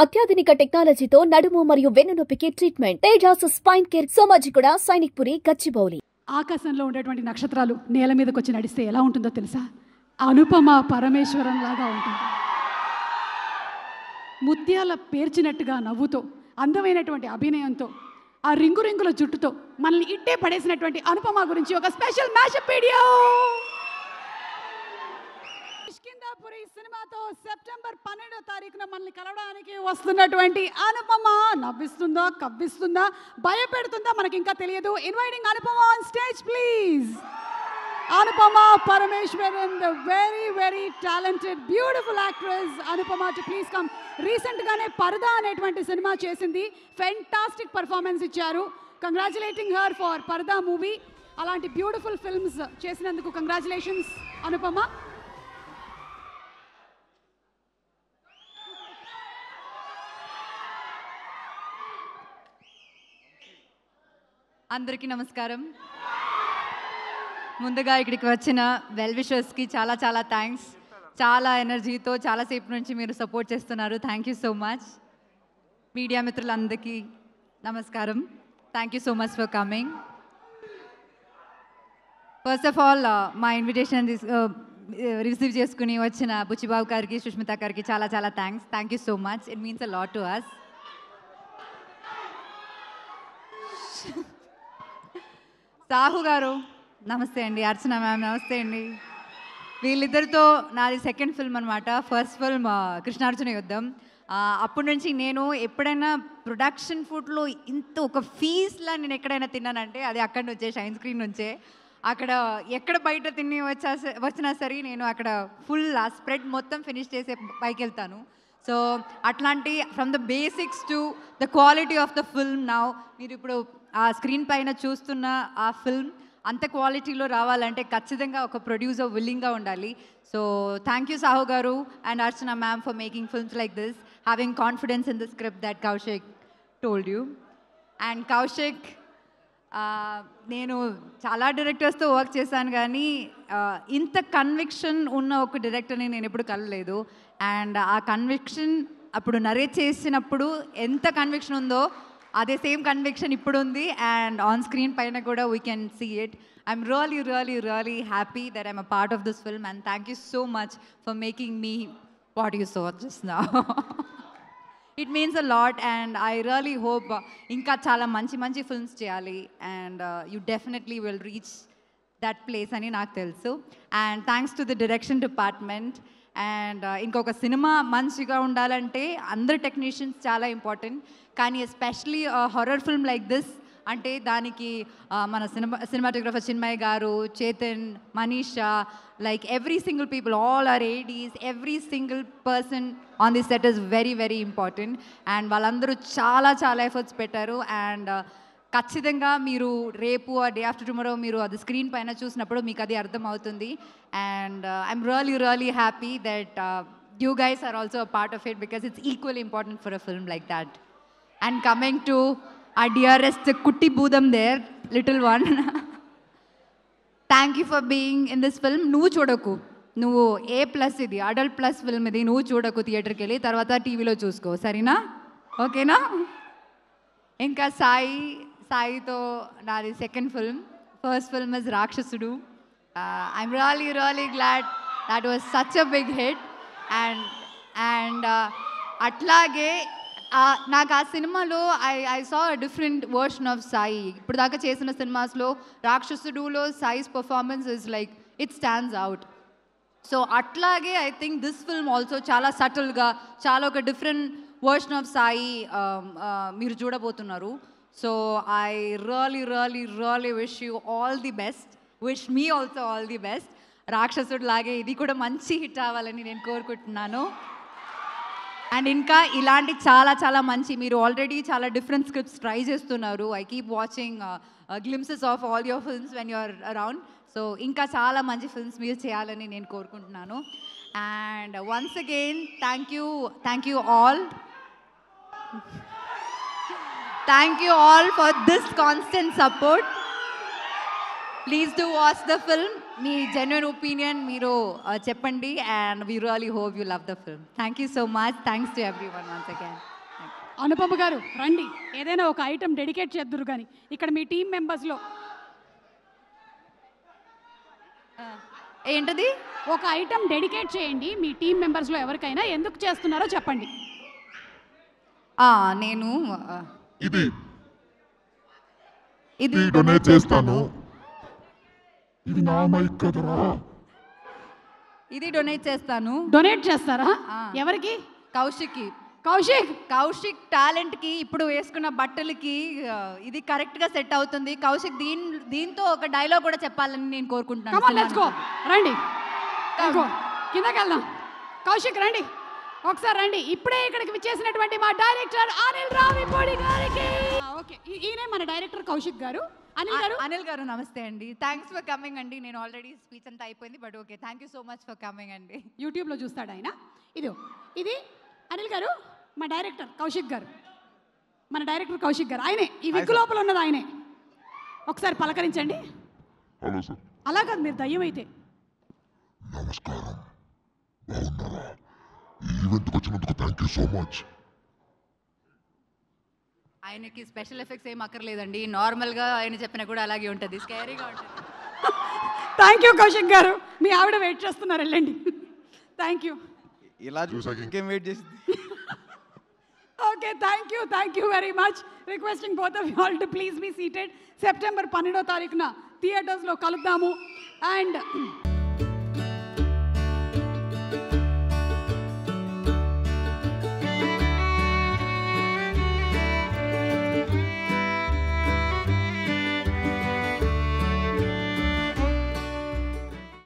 అత్యాధునిక టెక్నాలజీతో నడుము మరియు వెన్నునొప్పికి treatment. Tejas spine care, Somajiguda, Sainikpuri, Gachibowli. ఆకాశంలో ఉండేటువంటి నక్షత్రాలు నేల మీదకి వచ్చి నడిస్తే ఎలా ఉంటుందో తెలుసా? అనుపమ పరమేశ్వరం లాగా ఉంటుంది. ముత్యాల పేర్చినట్టుగా నవ్వుతో, అందమైనటువంటి అభినయంతో, ఆ రింగు రింగుల జుట్టుతో మనల్ని ఇట్టే పడేసినటువంటి అనుపమ గురించి ఒక స్పెషల్ మ్యాషప్ వీడియో. కిష్కింధాపురి సినిమాతో సెప్టెంబర్ 12వ తారీఖున మనల్ని కలవడానికి వస్తున్నటువంటి అనుపమ నవ్విస్తుందా, కవ్విస్తుందా, భయపెడుతుందా మనకి ఇంకా తెలియదు. Inviting Anupama on stage please. Anupama Parameshwaran, the very, very talented, beautiful actress Anupama, to please come. Recent gaane Parda anetvanti cinema chesindi, fantastic performance icharu. Congratulating her for Parda movie. Alanti beautiful films chesinanduku congratulations Anupama. Andariki namaskaram. ముందుగా ఇక్కడికి వచ్చిన well విషర్స్కి చాలా చాలా thanks. చాలా ఎనర్జీతో చాలాసేపు నుంచి మీరు సపోర్ట్ చేస్తున్నారు. Thank you so much. Media మిత్రులందరికీ నమస్కారం. Thank you so much for coming. First of all మా ఇన్విటేషన్ రిసీవ్ చేసుకుని వచ్చిన బుచ్చిబాబు గారికి, సుష్మిత గారికి చాలా చాలా thanks. Thank you so much. It means a lot to us. Sahu గారు నమస్తే అండి. అర్చన మ్యామ్ నమస్తే అండి. వీళ్ళిద్దరితో నాది సెకండ్ ఫిల్మ్ అనమాట. First film Krishnarjuna Yuddham. అప్పటి నుంచి నేను ఎప్పుడైనా ప్రొడక్షన్ ఫుడ్లో ఇంత ఒక ఫీజ్లా నేను ఎక్కడైనా తిన్నానంటే అది అక్కడి నుంచే, షైన్ స్క్రీన్ నుంచే. అక్కడ ఎక్కడ బయట తిని వచ్చినా సరే నేను అక్కడ ఫుల్ ఆ స్ప్రెడ్ మొత్తం ఫినిష్ చేసే పైకి వెళ్తాను. సో అట్లాంటి from the basics to the quality of the film now మీరు ఇప్పుడు ఆ స్క్రీన్ పైన చూస్తున్న ఆ ఫిల్మ్ అంత క్వాలిటీలో రావాలంటే ఖచ్చితంగా ఒక ప్రొడ్యూసర్ విల్లింగ్గా ఉండాలి. సో థ్యాంక్ యూ సాహు గారు and Archana ma'am for making films like this, having confidence in the script that Kaushik told you. And Kaushik, నేను చాలా డైరెక్టర్స్తో వర్క్ చేశాను కానీ ఇంత కన్విక్షన్ ఉన్న ఒక డైరెక్టర్ని నేను ఎప్పుడు కలలేదు. అండ్ ఆ కన్విక్షన్ అప్పుడు నరేట్ చేసినప్పుడు ఎంత కన్విక్షన్ ఉందో అదే సేమ్ కన్విక్షన్ ఇప్పుడు ఉంది. అండ్ ఆన్ స్క్రీన్ పైన కూడా we can see it. I'm really really really happy that I'm a part of this film and thank you so much for making me what you so just now. It means a lot and I really hope ఇంకా చాలా మంచి మంచి films చేయాలి and you definitely will reach that place అని నాకు తెలుసు. And thanks to the direction department. And ఇంకొక సినిమా మంచిగా ఉండాలంటే అందరు టెక్నీషియన్స్ చాలా ఇంపార్టెంట్, కానీ especially horror film like this అంటే దానికి మన సినిమాటోగ్రఫర్ చిన్మయ్ గారు, Chetan, Manisha, like every single people, all our ADs, every single person on this set is very very important and వాళ్ళందరూ చాలా చాలా ఎఫర్ట్స్ పెట్టారు. అండ్ ఖచ్చితంగా మీరు రేపు ఆ డే ఆఫ్టర్ టుమారో మీరు అది స్క్రీన్ పైన చూసినప్పుడు మీకు అది అర్థం అవుతుంది. And I'm really really happy that you guys are also a part of it because it's equally important for a film like that. And coming to our dearest Kutti Boodam there, little one, thank you for being in this film. నువ్వు చూడకు, నువ్వు A+ ఇది adult plus film, ఇది నువ్వు చూడకు థియేటర్కి వెళ్ళి, తర్వాత టీవీలో చూసుకో, సరేనా? ఓకేనా? ఇంకా సాయితో నాది second film. First film is Rakshasudu. I'm really really glad that was such a big hit. And అట్లాగే నాకు ఆ సినిమాలో I saw different version of Sai. ఇప్పుడు దాకా చేసిన సినిమాస్లో రాక్షసుడులో Sai's performance is like it stands out. So అట్లాగే I think this film also చాలా సటిల్గా చాలా ఒక డిఫరెంట్ వర్షన్ ఆఫ్ సాయి మీరు చూడబోతున్నారు. So I really really really wish you all the best. Wish me also all the best. రాక్షసుడు లాగే ఇది కూడా మంచి హిట్ అవ్వాలని నేను కోరుకుంటున్నాను. అండ్ ఇంకా ఇలాంటి చాలా చాలా మంచి, మీరు ఆల్రెడీ చాలా డిఫరెంట్ స్క్రిప్ట్స్ ట్రై చేస్తున్నారు. I keep watching glimpses of all your films when you're around. So ఇంకా చాలా మంచి ఫిల్మ్స్ మీరు చేయాలని నేను కోరుకుంటున్నాను. And once again thank you all. Thank you all for this constant support. Please do watch the film. Me genuine opinion మీరు చెప్పండి and we really hope you love the film. Thank you so much. Thanks to every one once again. Anupama గారు రండి, ఏదైనా ఒక item dedicate చేద్దురు కానీ ఇక్కడ మీ team మెంబర్స్లో ఏంటది? ఒక ఐటెం డెడికేట్ చేయండి మీ టీం మెంబర్స్లో ఎవరికైనా, ఎందుకు చేస్తున్నారో చెప్పండి. నేను ఇది ఇది డొనేట్ చేస్తాను. ఇది నా మైక్ కదరా. ఇది డొనేట్ చేస్తాను. డొనేట్ చేస్తారా? ఎవరికి? కౌశిక్కి. కౌశిక్ టాలెంట్కి, ఇప్పుడు వేసుకున్న బట్టలకి ఇది కరెక్ట్గా సెట్ అవుతుంది. కౌశిక్ దీంతో ఒక డైలాగ్ కూడా చెప్పాలని నేను కోరుకుంటున్నాను. రండి కిందకి వెళ్దాం. కౌశిక్ రండి, ఒకసారి రండి. ఇప్పుడే ఇక్కడికి విచ్చేసినటువంటి మా డైరెక్టర్ అనిల్ రావిపూడి గారికి. ఓకే, ఈయనే మన డైరెక్టర్ కౌశిక్ గారు. అనిల్ గారు నమస్తే అండి. థ్యాంక్స్ ఫర్ కమింగ్ అండి. నేను ఆల్రెడీ స్పీచ్ అంతా అయిపోయింది, but okay, thank you so much for coming అండి. యూట్యూబ్లో చూస్తాడు ఆయన. ఇది అనిల్ గారు, మా డైరెక్టర్ కౌశిక్ గారు. మన డైరెక్టర్ కౌశిక్ గారు ఆయనే. ఈ విగ్గు లోపల ఉన్నది ఆయనే. ఒకసారి పలకరించండి. Hello sir. అలా కాదు, మీరు దయ్యం అయితే. నమస్కారం, బాగున్నారా? ఈ ఈవెంట్కి వచ్చినందుకు థ్యాంక్ యూ సో మచ్. ఆయనకి స్పెషల్ ఎఫెక్ట్స్ ఏం అక్కర్లేదండి, నార్మల్గా ఆయన చెప్పినా కూడా అలాగే ఉంటుంది, స్కేరీగా ఉంటుంది. థ్యాంక్ యూ కౌశిక్ గారు. మీ ఆవిడ వెయిట్ చేస్తున్నారు, వెళ్ళండి. Thank you. ఇలా చూసాక ఇంకేం వెయిట్ చేసింది. Okay, thank you very much. Requesting both of you all to please be seated. September 12వ తారీఖున థియేటర్స్లో కలుద్దాము. అండ్